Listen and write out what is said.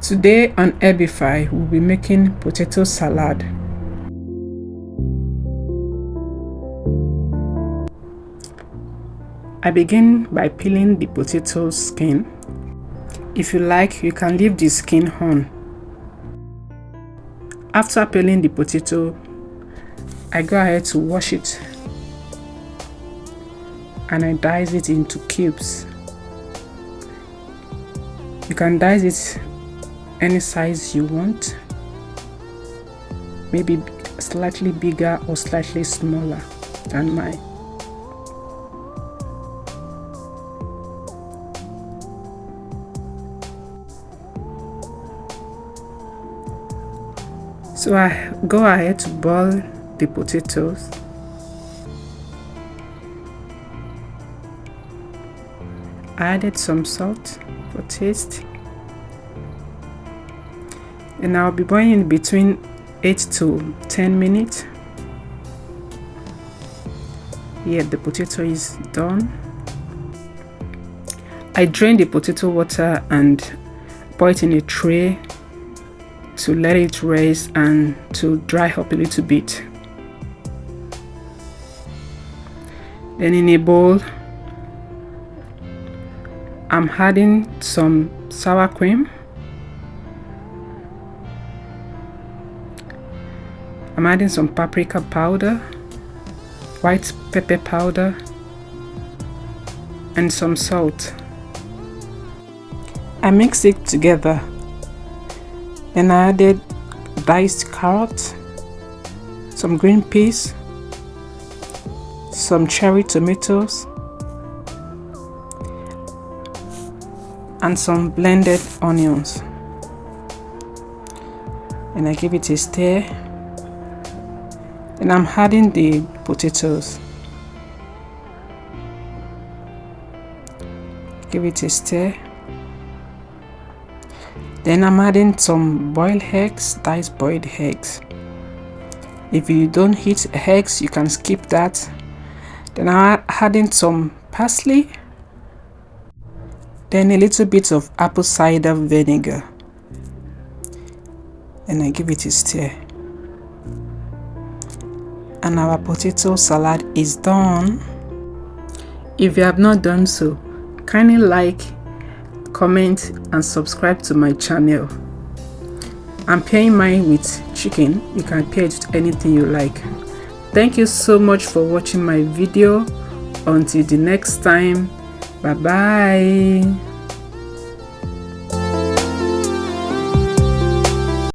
Today on Herbify, we'll be making potato salad. I begin by peeling the potato skin. If you like, you can leave the skin on. After peeling the potato, I go ahead to wash it and I dice it into cubes. You can dice it any size you want, maybe slightly bigger or slightly smaller than mine. So I go ahead to boil the potatoes. I added some salt for taste. And I'll be boiling between 8 to 10 minutes. Here the potato is done. I drain the potato water and pour it in a tray to let it rest and to dry up a little bit. Then in a bowl, I'm adding some sour cream. I'm adding some paprika powder, white pepper powder, and some salt. I mix it together. Then I added diced carrots, some green peas, some cherry tomatoes, and some blended onions. And I give it a stir. And I'm adding the potatoes. Give it a stir. Then I'm adding some boiled eggs, diced boiled eggs. If you don't eat eggs, you can skip that. Then I'm adding some parsley. Then a little bit of apple cider vinegar. And I give it a stir. And our potato salad is done. If you have not done so, kindly like, comment and subscribe to my channel. I'm pairing mine with chicken. You can pair it with anything you like. Thank you so much for watching my video. Until the next time, bye bye.